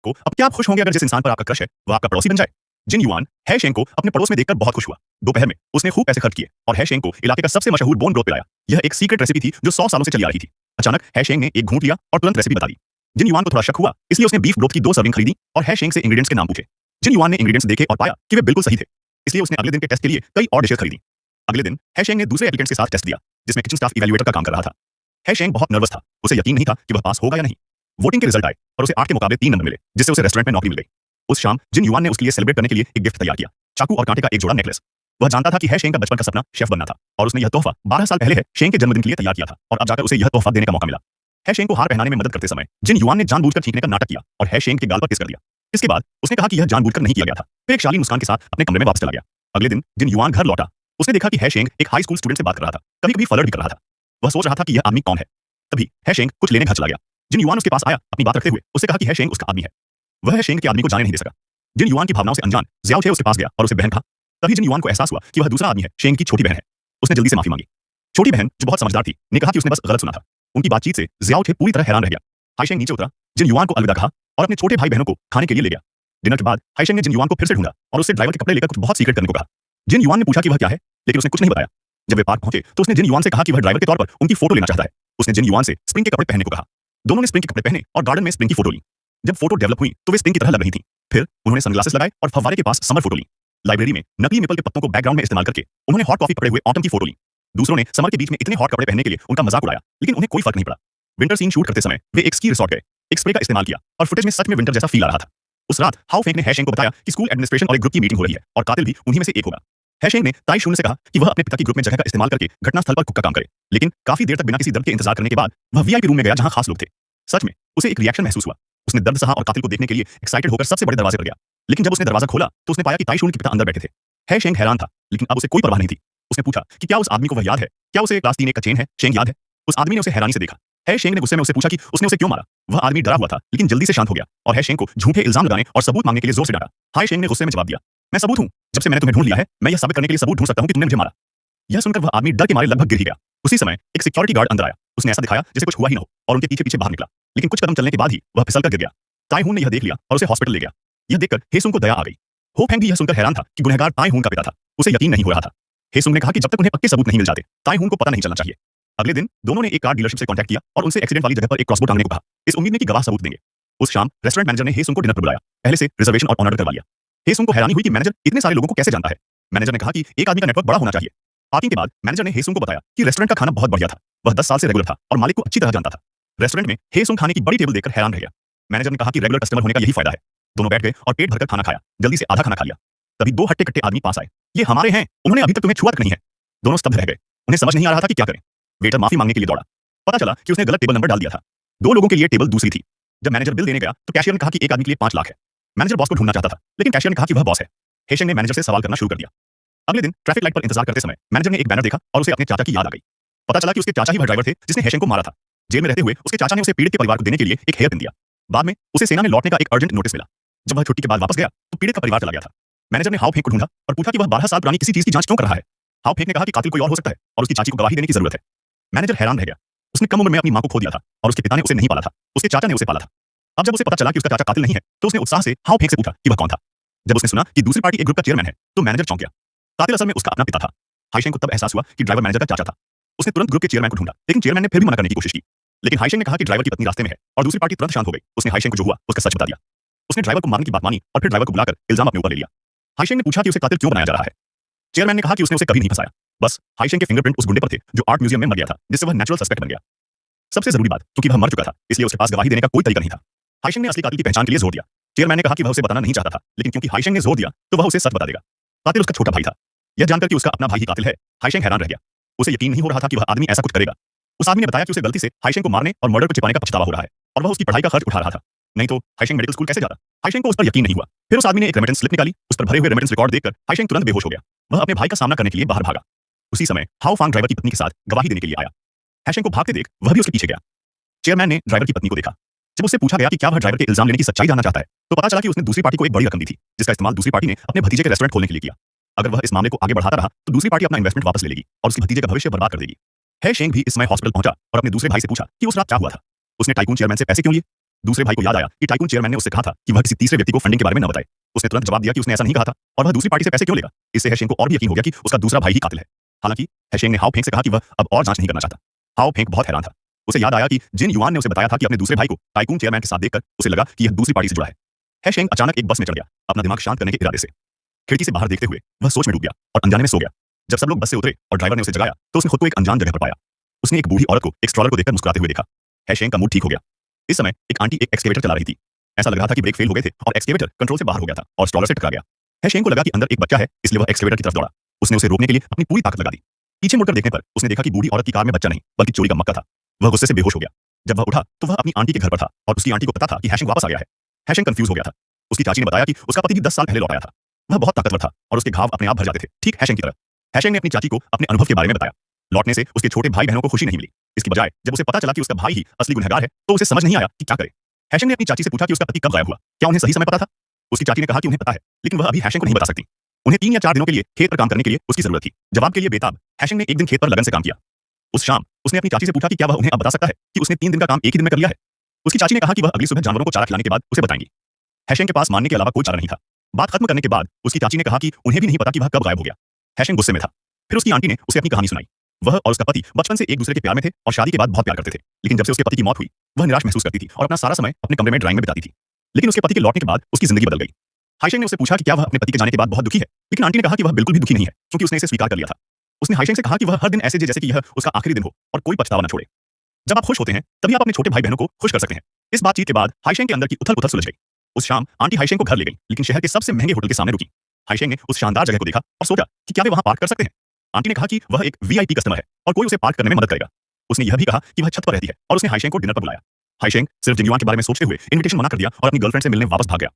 को अब क्या आप खुश होंगे अगर जिस इंसान पर आपका क्रश है वो आपका पड़ोसी बन जाए? जिन युआन है शेंग को अपने पड़ोस में देखकर बहुत खुश हुआ। दोपहर में उसने खूब पैसे खर्च किए और है शेंग को इलाके का सबसे मशहूर बोन ब्रोथ पिलाया। यह एक सीक्रेट रेसिपी थी जो 100 सालों से चली आ रही थी। अचानक है शेंग ने एक घूंट लिया और तुरंत रेसिपी बता दी। जिन युआन को थोड़ा शक हुआ इसलिए उसने बीफ ब्रोथ की 2 सर्विंग खरीदी और है शेंग से इंग्रेडिएंट्स के नाम पूछे। जिन युआन ने इंग्रेडिएंट्स देखे और पाया कि वे बिल्कुल सही थे, इसलिए उसने अगले दिन के टेस्ट के लिए कई और डिशेस खरीदी। अगले दिन है शेंग ने दूसरे एप्लीकेंट्स के साथ टेस्ट दिया जिसमें किचन स्टाफ इवैल्यूएटर का काम कर रहा था। है शेंग बहुत नर्वस था, उसे यकीन नहीं था कि वह पास होगा या नहीं। वोटिंग के रिजल्ट आए और उसे 8 के मुकाबले 3 नंबर मिले, जिससे उसे रेस्टोरेंट में नौकरी मिल गई। उस शाम जिन युआन ने उसके लिए सेलिब्रेट करने के लिए एक गिफ्ट तैयार किया, चाकू और कांटे का एक जोड़ा नेकलेस। वह जानता था कि है शेंग का बचपन का सपना शेफ बनना था और उसने यह तोहफा 12 साल पहले है शेंग के जन्मदिन के लिए तैयार किया था और अब जाकर उसे यह तोहफा देने का मौका मिला। है शेंग को हार पहनाने में मदद करते समय जिन युआन ने जानबूझकर छींकने का नाटक किया और है शेंग के गाल पर किस कर दिया। इसके बाद उसने कहा कि यह जानबूझकर नहीं किया गया था। फिर एक शालीन मुस्कान के साथ अपने कमरे में वापस चला गया। अगले दिन जिन युआन घर लौटा, उसने देखा कि है शेंग एक हाई स्कूल स्टूडेंट से बात कर रहा था, कभी-कभी फ्लर्ट भी कर रहा था। वह सोच रहा था कि यह आदमी कौन है। तभी है शेंग कुछ लेने घर चला गया। जिन युआन उसके पास आया अपनी बात रखते हुए उससे कहा कि है शेंग उसका आदमी है। वह है शेंग के आदमी को जाने नहीं दे सका। जिन युआन की भावनाओं से अनजान ज़ियाओ छे उसके पास गया और उसे बहन कहा। तभी जिन युआन को एहसास हुआ कि वह दूसरा आदमी है शेंग की छोटी बहन है। उसने जल्दी से माफी मांगी। छोटी बहन जो बहुत समझदार थी ने कहा कि उसने बस गलत सुना था। उनकी बातचीत से ज़ियाओ छे पूरी तरह हैरान रह गया। हाईशेंग नीचे उतरा, जिन युआन को अलविदा कहा और अपने छोटे भाई बहनों को खाने के लिए ले गया। डिनर के बाद हाईशेंग ने जिन युआन को फिर से ढूंढा और उससे ड्राइवर के कपड़े लेकर कुछ बहुत सीक्रेट करने को कहा। जिन युआन ने पूछा कि वह क्या है, लेकिन उसने कुछ नहीं बताया। जब वे पार्क पहुंचे तो उसने जिन युआन से कहा कि वह ड्राइवर के तौर पर उनकी फोटो लेना चाहता है। उसने जिन युआन से स्प्रिंग के कपड़े पहनने को कहा। दोनों ने स्प्रिंग के कपड़े पहने और गार्डन में स्प्रिंग की फोटो ली। जब फोटो डेवलप हुई तो वे स्प्रिंग की तरह लग रही थी। फिर उन्होंने सनग्लासेस लगाए और फव्वारे के पास समर फोटो ली। लाइब्रेरी में नकली मेपल के पत्तों को बैकग्राउंड में इस्तेमाल करके उन्होंने हॉट कॉफी पकड़े हुए ऑटम की फोटो ली। दूसरों ने समर के बीच में इतने हॉट कपड़े पहनने के लिए उनका मजाक उड़ाया, लेकिन उन्हें कोई फर्क नहीं पड़ा। विंटर सीन शूट करते समय वे एक स्की रिसॉर्ट गए, एक स्प्रे का इस्तेमाल किया और फुटेज में सच में विंटर जैसा फील आ रहा था। उस रात हाओ फेंग ने है शेंग को बताया कि स्कूल एडमिनिस्ट्रेशन और एक ग्रुप की मीटिंग हो रही है और कातिल भी उन्हीं में से एक होगा। है शेंग ने ताई शून से कहा कि वह अपने पिता की ग्रुप में जगह का इस्तेमाल करके घटनास्थल पर कुक का काम करे, लेकिन काफी देर तक बिना किसी दर्द के इंतजार करने के बाद वह वीआईपी रूम में गया जहां खास लोग थे। सच में उसे एक रिएक्शन महसूस हुआ। उसने दर्द सहा और कातिल को देखने के लिए एक्साइटेड होकर सबसे बड़े दरवाजे पर गया, लेकिन जब उसने दरवाजा खोला तो उसने पाया कि ताई शून के पिता अंदर बैठे थे। है शेंग हैरान था, लेकिन अब उसे कोई परवाह नहीं थी। उसने पूछा कि क्या उस आदमी को वह याद है, क्या उसे क्लास 3 का चेन है शेंग याद है। उस आदमी ने उसे हैरानी से देखा। है शेंग ने गुस्से में उसे पूछा कि उसने उसे क्यों मारा। वह आदमी डरा हुआ था, लेकिन जल्दी से शांत हो गया और है शेंग को झूठे इल्जाम लगाने और सबूत मांगने के लिए जोर से डांटा। हाई शेंग ने गुस्से में जवाब दिया, मैं सबूत हूं। जब से मैंने तुम्हें ढूंढ लिया है, मैं यह साबित करने के लिए सबूत ढूंढ सकता हूं कि तुमने मुझे मारा। यह सुनकर वह आदमी डर के मारे लगभग गिर ही गया। उसी समय एक सिक्योरिटी गार्ड अंदर आया। उसने ऐसा दिखाया जैसे कुछ हुआ ही न हो और उनके पीछे पीछे बाहर निकला, लेकिन कुछ कदम चलने के बाद ही वह फिसलकर गिर गया। ताई हुन ने यह देख लिया और उसे हॉस्पिटल ले गया। यह देखकर हेसुंग को दया आ गई। हो फेंग भी यह सुनकर हैरान था कि गुनहगार ताई हुन का पिता था। उसे यकीन नहीं हो रहा था। हेसुंग ने कहा कि जब तक उन्हें पक्के सबूत नहीं मिल जाते ताई हुन को पता नहीं चलना चाहिए। अगले दिन दोनों ने एक कार डीलरशिप से कांटेक्ट किया और उनसे एक्सीडेंट वाली जगह पर एक क्रॉसबो टांगने को कहा, इस उम्मीद में कि गवाह सबूत देंगे। उस शाम रेस्टोरेंट मैनेजर ने हेसुंग को डिनर पर बुलाया। पहले से रिजर्वेशन और ऑनर करवा लिया। हेसुंग को हैरानी हुई कि मैनेजर इतने सारे लोगों को कैसे जानता है। मैनेजर ने कहा कि एक आदमी का नेटवर्क बड़ा होना चाहिए। पार्किंग के बाद मैनेजर ने हेसुंग को बताया कि रेस्टोरेंट का खाना बहुत बढ़िया था। वह 10 साल से रेगुलर था और मालिक को अच्छी तरह जानता था। रेस्टोरेंट में हेसुंग खाने की बड़ी टेबल देखकर हैरान रह गया। मैनेजर ने कहा कि रेगुलर कस्टमर होने का यही फायदा है। दोनों बैठ गए और पेट भरकर खाना खाया। जल्दी से आधा खाना खा लिया। तभी 2 हट्टे-कट्टे आदमी पास आए। ये हमारे हैं, उन्होंने अभी तक तुम्हें छुआ तक नहीं है। दोनों स्तब्ध रह गए। उन्हें समझ नहीं आ रहा था कि क्या करें। वेटर माफी मांगने के लिए दौड़ा। पता चला कि उसने गलत टेबल नंबर डाल दिया था। 2 लोगों के लिए टेबल दूसरी थी। जब मैनेजर बिल देने गया तो कैशियर ने कहा कि एक आदमी के लिए 5 लाख है। मैनेजर बॉस को ढूंढना चाहता था, लेकिन कैशियर ने कहा कि वह बॉस है। हेशेंग ने मैनेजर से सवाल करना शुरू कर दिया। अगले दिन ट्रैफिक लाइट पर इंतजार करते समय मैनेजर ने एक बैनर देखा और उसे अपने चाचा की याद आ गई। पता चला कि उसके चाचा ही वह ड्राइवर थे जिसने हेशेंग को मारा था। जेल में रहते हुए उसके चाचा ने उसे पीड़ित के परिवार को देने के लिए एक हेयर पिन दिया। बाद में उसे सेना में लौटने का एक अर्जेंट नोटिस मिला। जब वह छुट्टी के बाद वापस गया तो पीड़ित का परिवार चला गया था। मैनेजर ने हाओ फेंग को ढूंढा और पूछा कि वह 12 साल पुरानी किसी चीज की जांच क्यों कर रहा है। हाओ फेंग ने कहा कि कातिल कोई और हो सकता है और उसकी चाची को गवाही देने की जरूरत है। मैनेजर हैरान रह गया। उसने कम उम्र में अपनी मां को खो दिया था और उसके पिता ने उसे नहीं पाला था, उसके चाचा ने उसे पाला था। अब जब उसे पता चला कि उसका चाचा कातिल नहीं है तो उसने उत्साह से हाओ फेंग से पूछा कि वह कौन था। जब उसने सुना कि दूसरी पार्टी एक ग्रुप का चेयरमैन है तो मैनेजर चौंक गया। कातिल असल में उसका अपना पिता था। हाईशेंग को तब एहसास हुआ कि ड्राइवर मैनेजर का चाचा था। उसने तुरंत ग्रुप के चेयरमैन को ढूंढा, लेकिन चेयरमैन ने फिर भी मना करने की कोशिश की। लेकिन हाईशेंग ने कहा कि ड्राइवर की पत्नी रास्ते में है और दूसरी पार्टी तुरंत शांत हो गई। उसने हाईशेंग को जो हुआ उसका सच बता दिया। उसने ड्राइवर को मारने की बात मानी और फिर ड्राइवर को बुलाकर इल्जाम अपने ऊपर ले लिया। हाईशेंग ने पूछा कि उसे कातिल क्यों बनाया जा रहा है। चेयरमैन ने कहा कि उसने उसे कभी नहीं फंसाया, बस हाईशेंग के फिंगरप्रिंट उस गुंडे पर थे जो आर्ट म्यूजियम में मर गया था, जिससे वह नेचुरल सस्पेक्ट बन गया। सबसे जरूरी बात, क्योंकि वह मर चुका था इसलिए उसके पास गवाही देने का कोई तरीका नहीं था। हाईशेंग ने असली कातिल की पहचान के लिए जोर दिया। चेयरमैन ने कहा कि वह उसे बताना नहीं चाहता था, लेकिन क्योंकि हाईशेंग ने जोर दिया तो वह उसे सच बता देगा। कातिल उसका छोटा भाई था। यह जानकर कि उसका अपना भाई ही कातिल है, हाईशेंग हैरान रह गया। उसे यकीन नहीं हो रहा था कि वह आदमी ऐसा कुछ करेगा। उस आदमी ने बताया कि उसे गलती से हाईशेंग को मारने और मर्डर को छिपाने का पछतावा हो रहा है और वह उसकी पढ़ाई का खर्च उठा रहा था। नहीं तो हाईशेंग मेडिकल स्कूल कैसे जाता। हाईशेंग को उस पर यकीन नहीं हुआ। फिर उस आदमी ने एक रेमिटेंस स्लिप निकाली। उस पर भरे हुए रेमिटेंस रिकॉर्ड देखकर हाईशेंग तुरंत बेहोश हो गया। वह अपने भाई का सामना करने के लिए बाहर भागा। उसी समय हाओ फांग ड्राइवर की पत्नी के साथ गवाही देने के लिए आया। हाईशेंग को भागते देख वह भी उसके पीछे गया। चेयरमैन ने ड्राइवर की पत्नी को देखा। जब उससे पूछा गया कि क्या वह ड्राइवर के इल्जाम लेने की सच्चाई जानना चाहता है तो पता चला कि उसने दूसरी पार्टी को एक बड़ी रकम दी थी, जिसका इस्तेमाल दूसरी पार्टी ने अपने भतीजे के रेस्टोरेंट खोलने के लिए किया। अगर वह इस मामले को आगे बढ़ाता रहा तो दूसरी पार्टी अपना इन्वेस्टमेंट वापस ले लेगी और उसके भतीजे का भविष्य बर्बाद कर देगी। है शेंग भी इस समय हॉस्पिटल पहुंचा और अपने दूसरे भाई से पूछा कि उस रात क्या हुआ था। उसने टाइकून चेयरमैन से पैसे क्यों लिए। दूसरे भाई को याद आया कि टाइकून चेयरमैन ने उससे कहा था कि वह किसी तीसरे व्यक्ति को फंडिंग के बारे में न बताए। उसने तुरंत जवाब दिया कि उसने ऐसा नहीं कहा था और वह दूसरी पार्टी से पैसे क्यों लेगा। इससे हेशेंग को और भी यकीन हो गया कि उसका दूसरा भाई ही कातिल है। हालांकि हेशेंग ने हाओ फेंग से कहा कि वह अब और जांच नहीं करना चाहता। हाओ फेंग बहुत हैरान था। उसे याद आया कि जिन युआन ने उसे बताया था कि अपने दूसरे भाई को टाइकून चेयरमैन के साथ देखकर उसे लगा कि यह दूसरी पार्टी से जुड़ा है। हेशेंग अचानक एक बस में चढ़ गया, अपना दिमाग शांत करने के इरादे से। खिड़की से बाहर देखते हुए वह सोच में डूब गया और अनजाने में सो गया। जब सब लोग बस से उतरे और ड्राइवर ने उसे जगाया तो उसने खुद को एक अनजान जगह पर पाया। उसने एक बूढ़ी औरत को एक स्ट्रॉलर को देखकर मुस्कुराते हुए देखा। हेशेंग का मूड ठीक हो गया। इस समय एक आंटी एक एक्सकेवेटर चला रही थी। ऐसा लग रहा था कि ब्रेक फेल हो गए थे और एक्सकेवेटर कंट्रोल से बाहर हो गया था और स्ट्रॉलर से टकरा गया। हेशेंग को लगा कि अंदर एक बच्चा है, इसलिए वह एक्सकेवेटर की तरफ दौड़ा। उसने उसे रोकने के लिए अपनी पूरी ताकत लगा दी। पीछे मुड़कर देखने पर उसने देखा कि बूढ़ी औरत की कार में बच्चा नहीं बल्कि चोरी का मक्का था। वह गुस्से से बेहोश हो गया। जब वह उठा तो वह अपनी आंटी के घर पर था और उसकी आंटी को पता था कि हेशेंग वापस आ गया है। हेशेंग कंफ्यूज हो गया था। उसकी चाची ने बताया कि उसका पति भी 10 साल पहले लौट आया था। वह बहुत ताकतवर था और उसके घाव अपने आप भर जाते थे, ठीक हेशेंग की तरह। हेशेंग ने अपनी चाची को अपने अनुभव के बारे में बताया। लौटने से उसके छोटे भाई बहनों को खुशी नहीं मिली। इसकी बजाय जब उसे पता चला कि उसका भाई ही असली गुनहगार है तो उसे समझ नहीं आया कि क्या करे। हेशेंग ने अपनी चाची से पूछा कि उसका पति कब गायब हुआ, क्या उन्हें सही समय पता था। उसकी चाची ने कहा कि उन्हें पता है, लेकिन वह अभी हेशेंग को नहीं बता सकती। उन्हें 3 या 4 दिनों के लिए खेत पर काम करने के लिए उसकी जरूरत थी। जवाब के लिए बेताब हेशेंग ने एक दिन खेत पर लगन से काम किया। उस शाम उसने अपनी चाची से पूछा कि क्या वह उन्हें अब बता सकता है कि उसने 3 दिन का काम एक ही दिन में कर लिया है। उसकी चाची ने कहा कि वह अगली सुबह जानवरों को चारा खिलाने के बाद उसे बताएंगी। हेशेंग के पास मानने के अलावा कोई चारा नहीं था। बात खत्म करने के बाद उसकी चाची ने कहा कि उन्हें भी नहीं पता कि वह कब गायब हो गया। हेशेंग गुस्से में था। फिर उसकी आंटी ने उसे अपनी कहानी सुनाई। वह और उसका पति बचपन से एक दूसरे के प्यार में थे और शादी के बाद बहुत प्यार करते थे, लेकिन जब से उसके पति की मौत हुई वह निराश महसूस करती थी और अपना सारा समय अपने कमरे में ड्राइंग में बिताती थी। लेकिन उसके पति के लौटने के बाद उसकी जिंदगी बदल गई। हाइशेंग ने उससे पूछा कि क्या वह अपने पति के जाने के बाद बहुत दुखी है, लेकिन आंटी ने कहा कि वह बिल्कुल भी दुखी नहीं है क्योंकि उसने इसे स्वीकार कर लिया था। उसने हाइशेंग से कहा कि वह हर दिन ऐसे जिए जैसे कि यह उसका आखिरी दिन हो और कोई पछतावा न छोड़े। जब आप खुश होते हैं तभी आप अपने छोटे भाई बहनों को खुश कर सकते हैं। इस बातचीत के बाद हाइशेंग के अंदर की उथल-पुथल सुलझ गई। उस शाम आंटी हाइशेंग को घर ले गई, लेकिन शहर के सबसे महंगे होटल के सामने रुकी। हाइशेंग ने उस शानदार जगह को देखा और सोचा कि क्या वे वहां पार्क कर सकते हैं। आंटी ने कहा कि वह एक वीआईपी कस्टमर है और कोई उसे पार्क करने में मदद करेगा। उसने यह भी कहा कि वह छत पर रहती है और उसने हाइशेंग को डिनर पर बुलाया। हाइशेंग सिर्फ जिंगयुआन के बारे में सोचते हुए इनविटेशन मना कर दिया और अपनी गर्लफ्रेंड से मिलने वापस भाग गया।